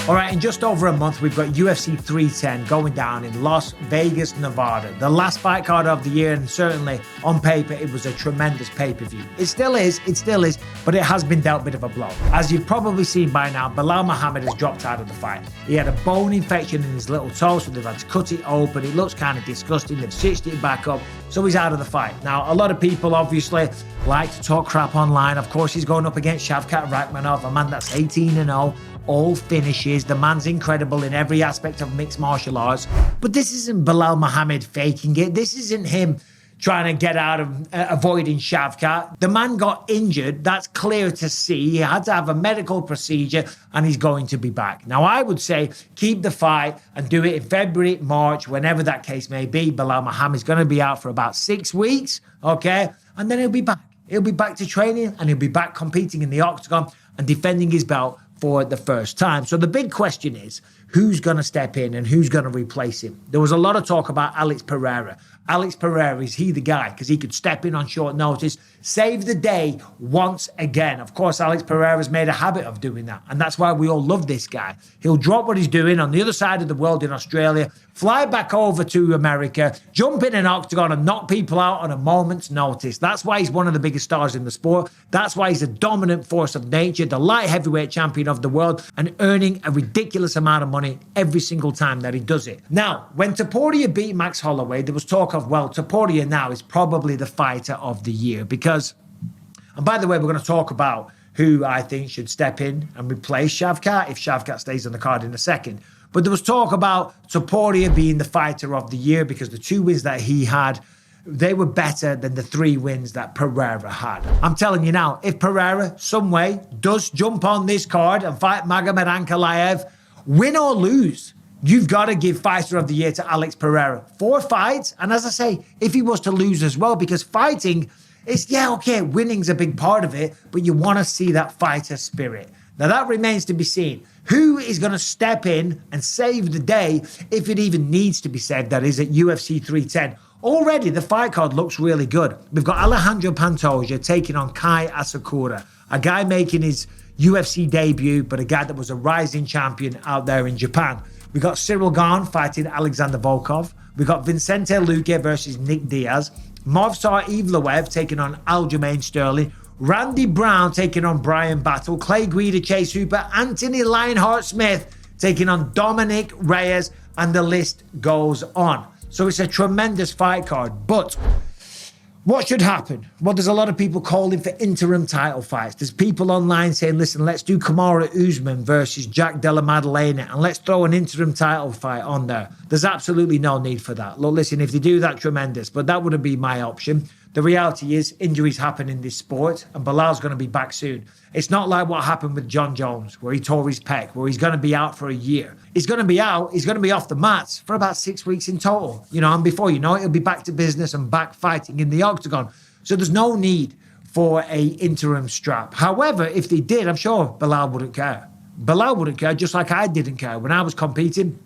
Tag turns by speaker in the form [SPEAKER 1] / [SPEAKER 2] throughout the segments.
[SPEAKER 1] All right, in just over a month, we've got UFC 310 going down in Las Vegas, Nevada. The last fight card of the year, and certainly on paper, it was a tremendous pay-per-view. It still is, but it has been dealt a bit of a blow. As you've probably seen by now, Belal Muhammad has dropped out of the fight. He had a bone infection in his little toe, so they've had to cut it open. It looks kind of disgusting. They've stitched it back up, so he's out of the fight. Now, a lot of people obviously like to talk crap online. Of course, he's going up against Shavkat Rakhmonov, a man that's 18-0. All finishes. The man's incredible in every aspect of mixed martial arts. But this isn't Belal Muhammad faking it. This isn't him trying to get out of avoiding Shavkat. The man got injured. That's clear to see. He had to have a medical procedure and he's going to be back. Now, I would say keep the fight and do it in February, March, whenever that case may be. Belal Muhammad's going to be out for about 6 weeks, okay? And then he'll be back. He'll be back to training and he'll be back competing in the octagon and defending his belt for the first time. So the big question is, who's going to step in and who's going to replace him? There was a lot of talk about Alex Pereira. Alex Pereira, is he the guy? Because he could step in on short notice, save the day once again. Of course, Alex Pereira's made a habit of doing that. And that's why we all love this guy. He'll drop what he's doing on the other side of the world in Australia, fly back over to America, jump in an octagon and knock people out on a moment's notice. That's why he's one of the biggest stars in the sport. That's why he's a dominant force of nature, the light heavyweight champion of the world, and earning a ridiculous amount of money every single time that he does it. Now, when Topuria beat Max Holloway, there was talk of, well, Topuria now is probably the fighter of the year because, and by the way, we're going to talk about who I think should step in and replace Shavkat if Shavkat stays on the card in a second. But there was talk about Topuria being the fighter of the year because the 2 wins that he had, they were better than the 3 wins that Pereira had. I'm telling you now, if Pereira, some way, does jump on this card and fight Magomed Ankalaev, win or lose, you've got to give fighter of the year to Alex Pereira. 4 fights, and as I say, if he was to lose as well, because fighting, it's, yeah, okay, winning's a big part of it, but you want to see that fighter spirit. Now, that remains to be seen. Who is going to step in and save the day, if it even needs to be saved, that is, at UFC 310? Already, the fight card looks really good. We've got Alejandro Pantoja taking on Kai Asakura, a guy making his UFC debut, but a guy that was a rising champion out there in Japan. We got Cyril Gane fighting Alexander Volkov. We got Vicente Luque versus Nick Diaz. Movsar Evloev taking on Aljamain Sterling. Randy Brown taking on Brian Battle. Clay Guida, Chase Hooper. Anthony Lionheart Smith taking on Dominic Reyes. And the list goes on. So it's a tremendous fight card. But what should happen? Well, there's a lot of people calling for interim title fights. There's people online saying, listen, let's do Kamaru Usman versus Jack Della Maddalena and let's throw an interim title fight on there. There's absolutely no need for that. Look, listen, if they do that, tremendous, but that wouldn't be my option. The reality is injuries happen in this sport and Belal's going to be back soon. It's not like what happened with John Jones, where he tore his pec, where he's going to be out for a year. He's going to be out, he's going to be off the mats for about 6 weeks in total. You know, and before you know it, he'll be back to business and back fighting in the octagon. So there's no need for a interim strap. However, if they did, I'm sure Belal wouldn't care. Belal wouldn't care, just like I didn't care. When I was competing,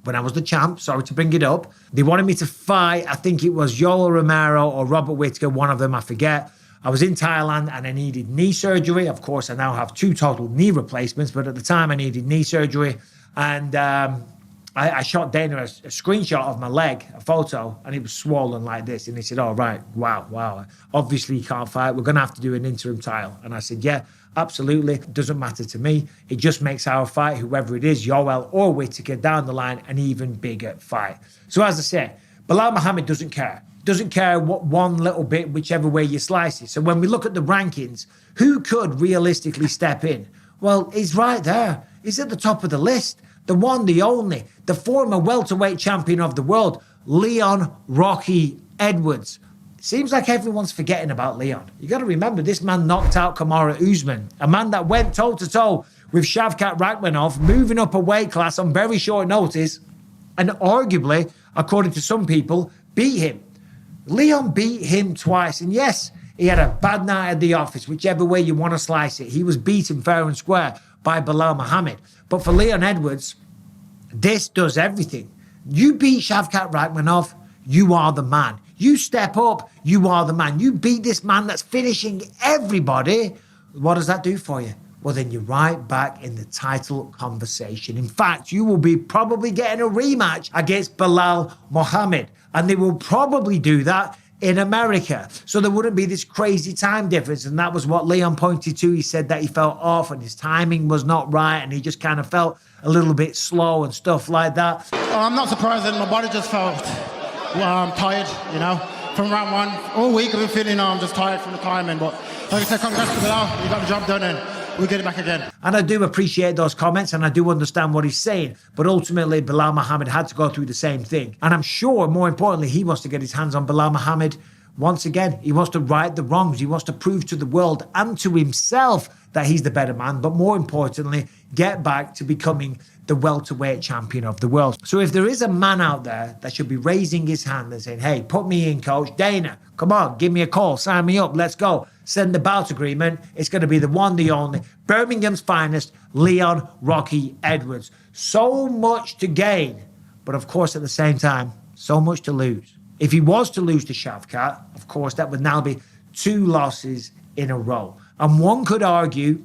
[SPEAKER 1] when I was the champ, sorry to bring it up, they wanted me to fight, I think it was Yoel Romero or Robert Whittaker, one of them, I forget. I was in Thailand and I needed knee surgery. Of course, I now have 2 total knee replacements, but at the time I needed knee surgery. And I shot Dana a screenshot of my leg, a photo, and it was swollen like this. And he said, oh, right, wow. Obviously, you can't fight. We're going to have to do an interim title. And I said, yeah, absolutely. It doesn't matter to me. It just makes our fight, whoever it is, Yoel or Whittaker, down the line, an even bigger fight. So as I say, Belal Muhammad doesn't care. Doesn't care what one little bit, whichever way you slice it. So when we look at the rankings, who could realistically step in? Well, he's right there. He's at the top of the list. The one, the only, the former welterweight champion of the world, Leon Rocky Edwards. Seems like everyone's forgetting about Leon. You got to remember, this man knocked out Kamaru Usman, a man that went toe-to-toe with Shavkat Rakhmonov, moving up a weight class on very short notice, and arguably, according to some people, beat him. Leon beat him twice, and yes, he had a bad night at the office, whichever way you want to slice it. He was beaten fair and square by Belal Muhammad. But for Leon Edwards, this does everything. You beat Shavkat Rakhmonov, you are the man. You step up, you are the man. You beat this man that's finishing everybody. What does that do for you? well, then you're right back in the title conversation. In fact, you will be probably getting a rematch against Belal Muhammad, and they will probably do that in America. So there wouldn't be this crazy time difference. And that was what Leon pointed to. He said that he felt off and his timing was not right, and he just kind of felt a little bit slow and stuff like that.
[SPEAKER 2] I'm not surprised that my body just felt tired, you know, from round one. All week I've been feeling I'm just tired from the timing. But like I said, congrats to Belal. You got the job done and we'll get it back again.
[SPEAKER 1] And I do appreciate those comments and I do understand what he's saying. But ultimately, Belal Muhammad had to go through the same thing. And I'm sure, more importantly, he wants to get his hands on Belal Muhammad once again. He wants to right the wrongs. He wants to prove to the world and to himself that he's the better man. But more importantly, get back to becoming the welterweight champion of the world. So if there is a man out there that should be raising his hand and saying, hey, put me in, Coach Dana, come on, give me a call, sign me up, let's go, send the bout agreement, it's going to be the one, the only, Birmingham's finest, Leon Rocky Edwards. So much to gain, but of course at the same time, so much to lose. If he was to lose to Shavkat, of course, that would now be 2 losses in a row. And one could argue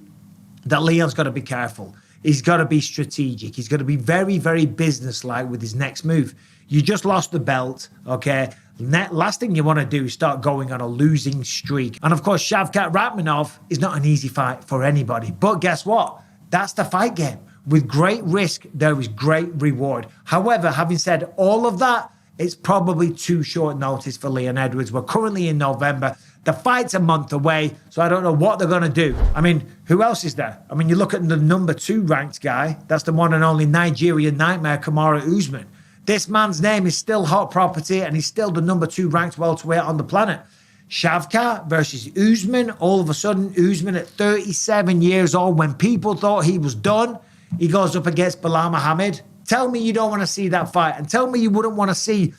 [SPEAKER 1] that Leon's got to be careful. He's got to be strategic. He's got to be very, very businesslike with his next move. You just lost the belt, okay? Last thing you want to do is start going on a losing streak. And of course, Shavkat Rakhmonov is not an easy fight for anybody. But guess what? That's the fight game. With great risk, there is great reward. However, having said all of that, it's probably too short notice for Leon Edwards. We're currently in November. The fight's a month away, so I don't know what they're going to do. I mean, who else is there? I mean, you look at the number 2 ranked guy. That's the one and only Nigerian nightmare, Kamaru Usman. This man's name is still hot property, and he's still the number 2 ranked welterweight on the planet. Shavkat versus Usman. All of a sudden, Usman at 37 years old, when people thought he was done, he goes up against Belal Muhammad. Tell me you don't want to see that fight, and tell me you wouldn't want to see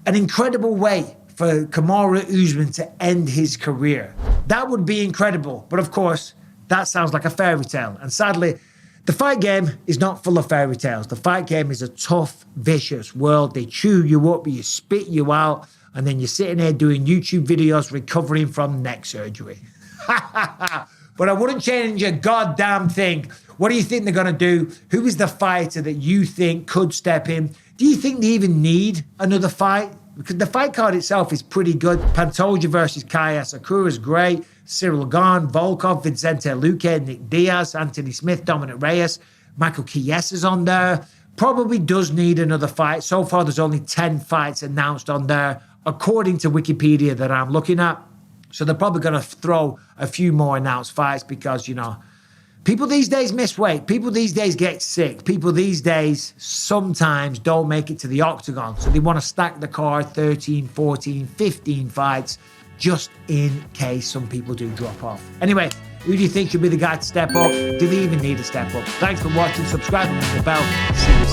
[SPEAKER 1] an incredible way for Kamaru Usman to end his career. That would be incredible. But of course, that sounds like a fairy tale. And sadly, the fight game is not full of fairy tales. The fight game is a tough, vicious world. They chew you up, you spit you out, and then you're sitting there doing YouTube videos recovering from neck surgery. But I wouldn't change a goddamn thing. What do you think they're going to do? Who is the fighter that you think could step in? Do you think they even need another fight? Because the fight card itself is pretty good. Pantoja versus Kaya Sakura is great. Cyril Gane, Volkov, Vicente Luque, Nick Diaz, Anthony Smith, Dominic Reyes, Michael Chiesa is on there. Probably does need another fight. So far, there's only 10 fights announced on there, according to Wikipedia that I'm looking at. So they're probably going to throw a few more announced fights because, you know, people these days miss weight. People these days get sick. People these days sometimes don't make it to the octagon. So they want to stack the card 13, 14, 15 fights just in case some people do drop off. Anyway, who do you think should be the guy to step up? Do they even need to step up? Thanks for watching. Subscribe and ring the bell. See you soon.